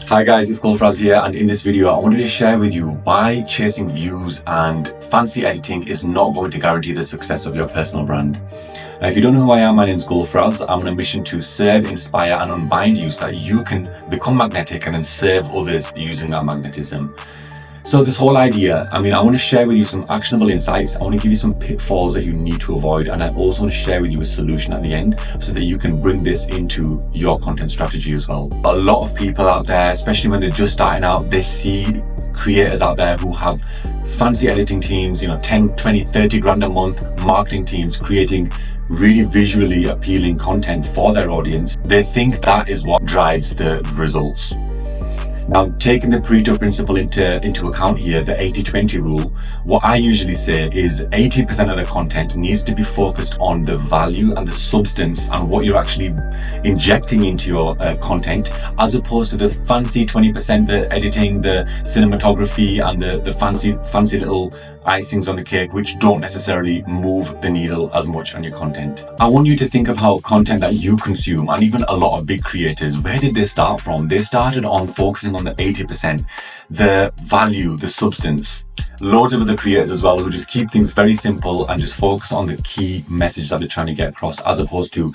Hi guys, it's Gulfraz here, and in this video I wanted to share with you why chasing views and fancy editing is not going to guarantee the success of your personal brand. Now, if you don't know who I am, my name is Gulfraz. I'm on a mission to serve, inspire and unbind you so that you can become magnetic and then serve others using that magnetism. So this whole idea, I want to share with you some actionable insights. I want to give you some pitfalls that you need to avoid, and I also want to share with you a solution at the end so that you can bring this into your content strategy as well. A lot of people out there, especially when they're just starting out, they see creators out there who have fancy editing teams, 10, 20, 30 grand a month, marketing teams creating really visually appealing content for their audience. They think that is what drives the results. Now, taking the Pareto principle into account here, the 80-20 rule, what I usually say is 80% of the content needs to be focused on the value and the substance and what you're actually injecting into your content, as opposed to the fancy 20%, the editing, the cinematography and the fancy little icings on the cake, which don't necessarily move the needle as much on your content. I want you to think of how content that you consume, and even a lot of big creators, where did they start from? They started on focusing on the 80%, the value, the substance. Loads of other creators as well who just keep things very simple and just focus on the key message that they're trying to get across, as opposed to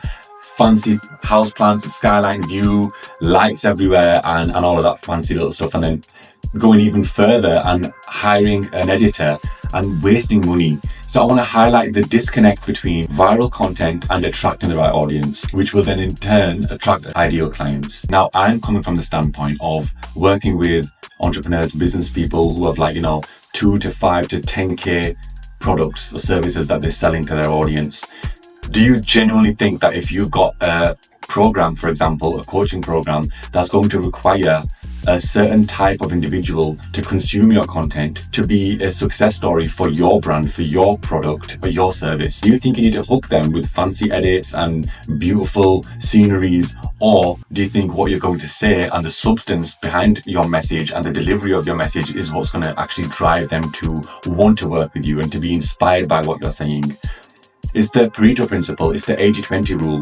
fancy house plans, skyline view, lights everywhere and all of that fancy little stuff, and then going even further and hiring an editor and wasting money. So I want to highlight the disconnect between viral content and attracting the right audience, which will then in turn attract ideal clients. Now, I'm coming from the standpoint of working with entrepreneurs, business people who have 2 to 5 to 10k products or services that they're selling to their audience. Do you genuinely think that if you've got a program, for example, a coaching program, that's going to require a certain type of individual to consume your content to be a success story for your brand, for your product, for your service? Do you think you need to hook them with fancy edits and beautiful sceneries? Or do you think what you're going to say and the substance behind your message and the delivery of your message is what's going to actually drive them to want to work with you and to be inspired by what you're saying? It's the Pareto principle, it's the 80-20 rule.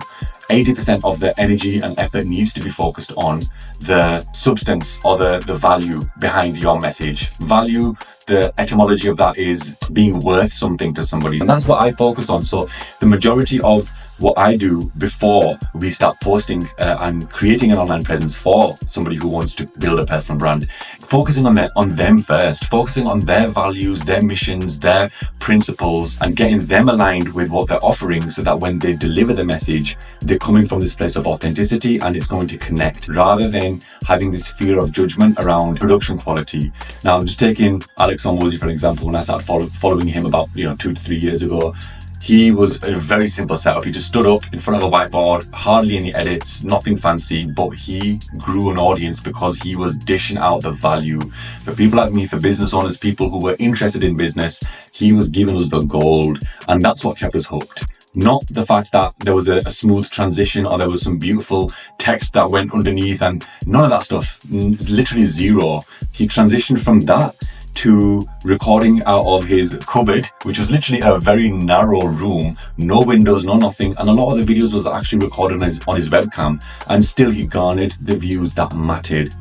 80% of the energy and effort needs to be focused on the substance or the value behind your message. Value, the etymology of that is being worth something to somebody. And that's what I focus on. So the majority of what I do before we start posting and creating an online presence for somebody who wants to build a personal brand, focusing on them first, focusing on their values, their missions, their principles, and getting them aligned with what they're offering so that when they deliver the message, they're coming from this place of authenticity and it's going to connect, rather than having this fear of judgment around production quality. Now, I'm just taking Alex Hormozi for example. When I started following him about 2 to 3 years ago, he was a very simple setup. He just stood up in front of a whiteboard, hardly any edits, nothing fancy, but he grew an audience because he was dishing out the value. For people like me, for business owners, people who were interested in business, he was giving us the gold, and that's what kept us hooked. Not the fact that there was a smooth transition or there was some beautiful text that went underneath, and none of that stuff. It's literally zero. He transitioned from that to recording out of his cupboard, which was literally a very narrow room, no windows, no nothing, and a lot of the videos was actually recorded on his webcam, and still he garnered the views that mattered.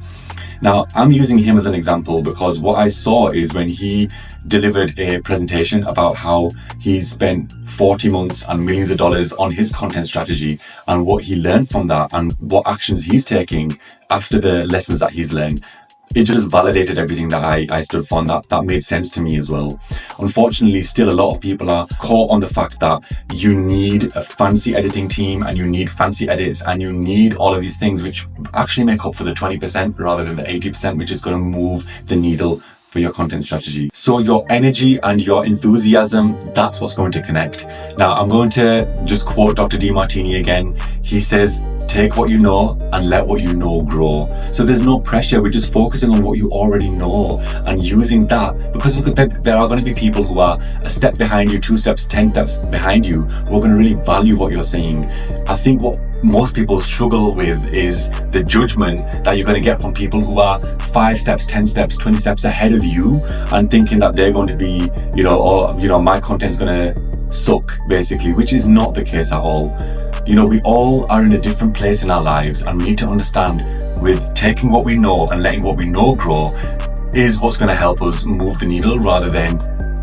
Now, I'm using him as an example because what I saw is when he delivered a presentation about how he's spent 40 months and millions of dollars on his content strategy and what he learned from that and what actions he's taking after the lessons that he's learned. It just validated everything that I stood for, and that made sense to me as well. Unfortunately, still a lot of people are caught on the fact that you need a fancy editing team and you need fancy edits and you need all of these things which actually make up for the 20% rather than the 80%, which is going to move the needle for your content strategy. So your energy and your enthusiasm, that's what's going to connect. Now, I'm going to just quote Dr. Demartini again. He says, take what you know and let what you know grow. So there's no pressure. We're just focusing on what you already know and using that, because there are going to be people who are a step behind you, 2 steps, 10 steps behind you, who are going to really value what you're saying. I think what most people struggle with is the judgment that you're going to get from people who are 5 steps, 10 steps, 20 steps ahead of you, and thinking that they're going to be, my content's going to suck, basically, which is not the case at all. We all are in a different place in our lives, and we need to understand with taking what we know and letting what we know grow is what's going to help us move the needle rather than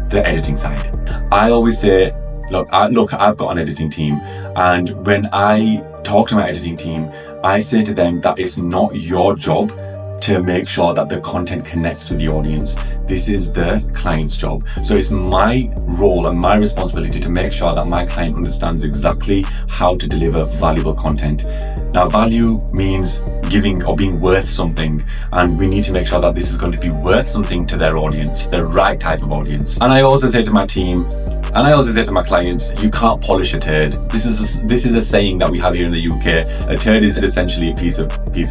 the editing side. I always say, look, I've got an editing team, and when I talk to my editing team, I say to them that it's not your job to make sure that the content connects with the audience. This is the client's job. So it's my role and my responsibility to make sure that my client understands exactly how to deliver valuable content. Now, value means giving or being worth something, and we need to make sure that this is going to be worth something to their audience, the right type of audience. And I also say to my team, and I also say to my clients, you can't polish a turd. This is a saying that we have here in the UK. A turd is essentially a piece of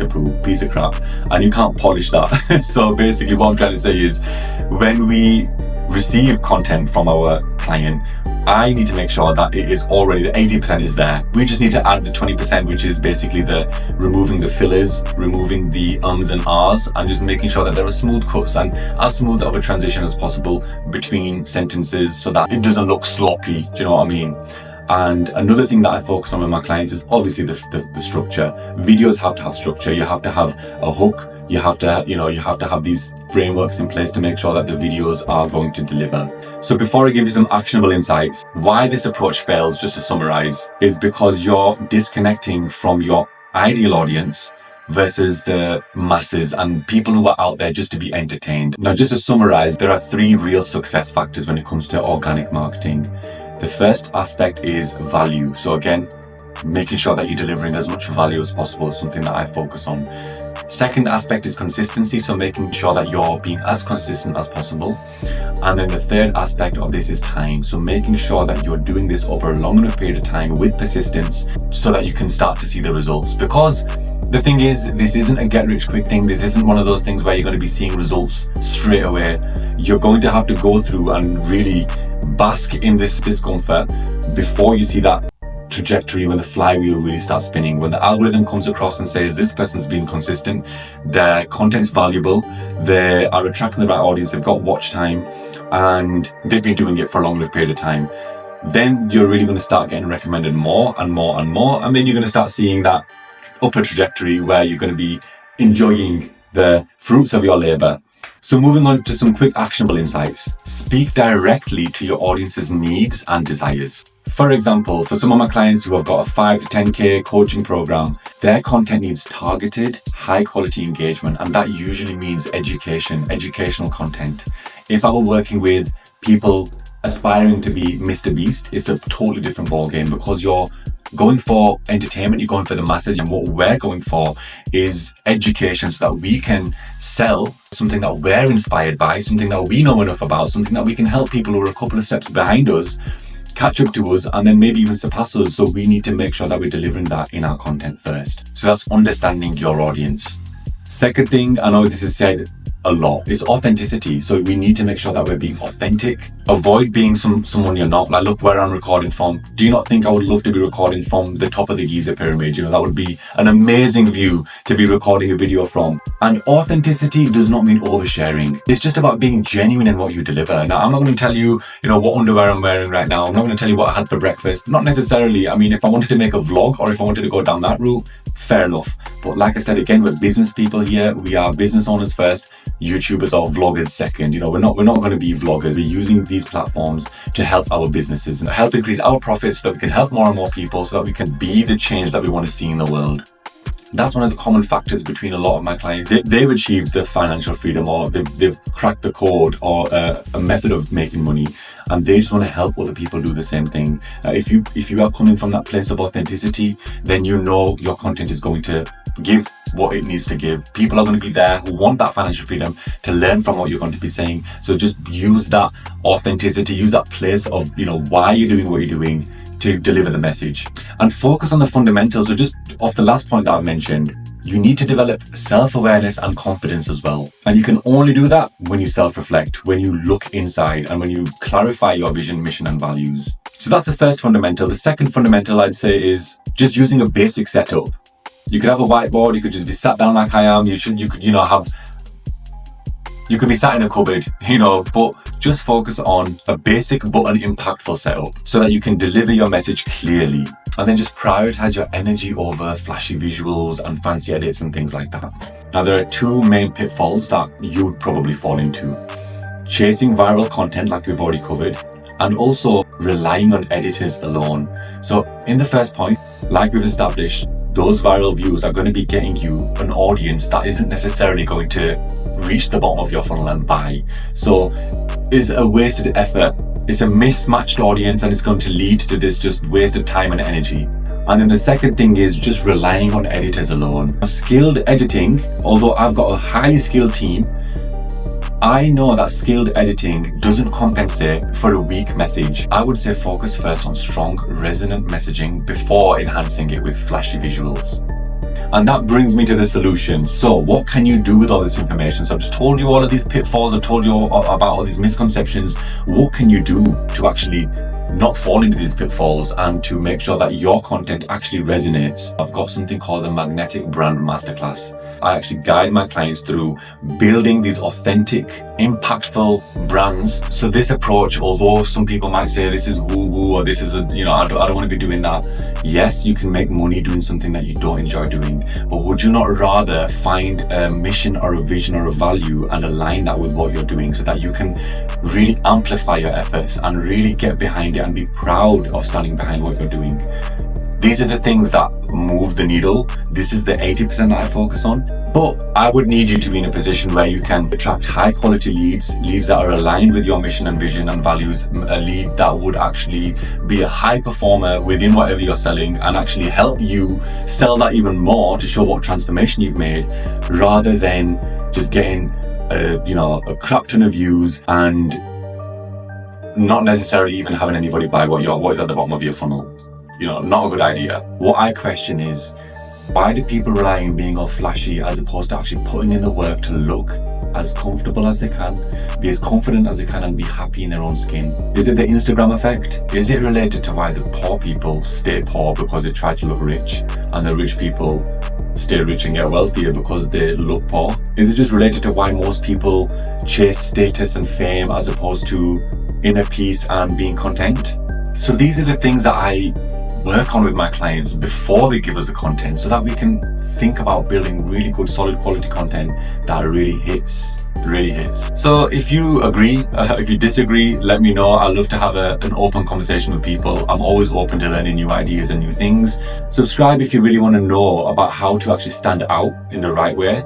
poop, piece of crap, and you can't polish that. So basically what I'm trying to say is, when we receive content from our client, I need to make sure that it is already, the 80% is there. We just need to add the 20%, which is basically the removing the fillers, removing the ums and ahs, and just making sure that there are smooth cuts and as smooth of a transition as possible between sentences so that it doesn't look sloppy. Do you know what I mean? And another thing that I focus on with my clients is obviously the structure. Videos have to have structure. You have to have a hook. You have to have these frameworks in place to make sure that the videos are going to deliver. So before I give you some actionable insights, why this approach fails, just to summarize, is because you're disconnecting from your ideal audience versus the masses and people who are out there just to be entertained. Now, just to summarize, there are 3 real success factors when it comes to organic marketing. The first aspect is value. So again, making sure that you're delivering as much value as possible is something that I focus on. Second aspect is consistency, so making sure that you're being as consistent as possible. And then the third aspect of this is time, so making sure that you're doing this over a long enough period of time with persistence so that you can start to see the results. Because the thing is, this isn't a get rich quick thing. This isn't one of those things where you're going to be seeing results straight away. You're going to have to go through and really bask in this discomfort before you see that trajectory, when the flywheel really starts spinning, when the algorithm comes across and says this person's been consistent, their content's valuable, they are attracting the right audience, they've got watch time, and they've been doing it for a long enough period of time, then you're really going to start getting recommended more and more and more, and then you're going to start seeing that upper trajectory where you're going to be enjoying the fruits of your labor. So moving on to some quick actionable insights. Speak directly to your audience's needs and desires. For example, for some of my clients who have got a 5 to 10K coaching program, their content needs targeted, high quality engagement, and that usually means educational content. If I were working with people aspiring to be Mr. Beast, it's a totally different ballgame because you're going for entertainment, you're going for the masses, and what we're going for is education so that we can sell something that we're inspired by, something that we know enough about, something that we can help people who are a couple of steps behind us catch up to us and then maybe even surpass us. So we need to make sure that we're delivering that in our content first. So that's understanding your audience. Second thing, I know this is said a lot, is authenticity. So we need to make sure that we're being authentic. Avoid being someone you're not. Like, look where I'm recording from. Do you not think I would love to be recording from the top of the Giza pyramid? You know, that would be an amazing view to be recording a video from. And authenticity does not mean oversharing. It's just about being genuine in what you deliver. Now, I'm not going to tell you, what underwear I'm wearing right now. I'm not going to tell you what I had for breakfast. Not necessarily. I mean, if I wanted to make a vlog or if I wanted to go down that route, fair enough. But like I said, again, we're business people here. We are business owners first, YouTubers or vloggers second. We're not going to be vloggers. We're using these platforms to help our businesses and help increase our profits so that we can help more and more people, so that we can be the change that we want to see in the world. That's one of the common factors between a lot of my clients. They've achieved the financial freedom, or they've cracked the code, or a method of making money, and they just want to help other people do the same thing. If you are coming from that place of authenticity, then your content is going to give what it needs to give. People are going to be there who want that financial freedom to learn from what you're going to be saying. So just use that authenticity, use that place of why you're doing what you're doing to deliver the message, and focus on the fundamentals. So just off the last point that I mentioned, you need to develop self-awareness and confidence as well. And you can only do that when you self-reflect, when you look inside, and when you clarify your vision, mission, and values. So that's the first fundamental. The second fundamental, I'd say, is just using a basic setup. You could have a whiteboard, you could just be sat down like I am, you could be sat in a cupboard, but just focus on a basic but an impactful setup so that you can deliver your message clearly. And then just prioritize your energy over flashy visuals and fancy edits and things like that. Now, there are two main pitfalls that you would probably fall into: chasing viral content, like we've already covered, and also relying on editors alone. So in the first point, like we've established, those viral views are going to be getting you an audience that isn't necessarily going to reach the bottom of your funnel and buy. So it's a wasted effort. It's a mismatched audience, and it's going to lead to this just wasted time and energy. And then the second thing is just relying on editors alone. Skilled editing, although I've got a highly skilled team, I know that skilled editing doesn't compensate for a weak message. I would say focus first on strong, resonant messaging before enhancing it with flashy visuals. And that brings me to the solution. So what can you do with all this information? So I've just told you all of these pitfalls, I've told you about all these misconceptions. What can you do to actually not fall into these pitfalls and to make sure that your content actually resonates? I've got something called the Magnetic Brand Masterclass. I actually guide my clients through building these authentic, impactful brands. So this approach, although some people might say this is woo-woo or this is I don't want to be doing that. Yes, you can make money doing something that you don't enjoy doing, but would you not rather find a mission or a vision or a value and align that with what you're doing so that you can really amplify your efforts and really get behind it and be proud of standing behind what you're doing? These are the things that move the needle. This is the 80% that I focus on. But I would need you to be in a position where you can attract high quality leads that are aligned with your mission and vision and values, a lead that would actually be a high performer within whatever you're selling and actually help you sell that even more to show what transformation you've made, rather than just getting a crap ton of views and not necessarily even having anybody buy what is at the bottom of your funnel. Not a good idea. What I question is, why do people rely on being all flashy as opposed to actually putting in the work to look as comfortable as they can, be as confident as they can, and be happy in their own skin? Is it the Instagram effect? Is it related to why the poor people stay poor because they try to look rich, and the rich people stay rich and get wealthier because they look poor? Is it just related to why most people chase status and fame as opposed to inner peace and being content? So these are the things that I work on with my clients before they give us the content, so that we can think about building really good, solid quality content that really hits. So if you agree, if you disagree, let me know. I love to have an open conversation with people. I'm always open to learning new ideas and new things. Subscribe if you really want to know about how to actually stand out in the right way.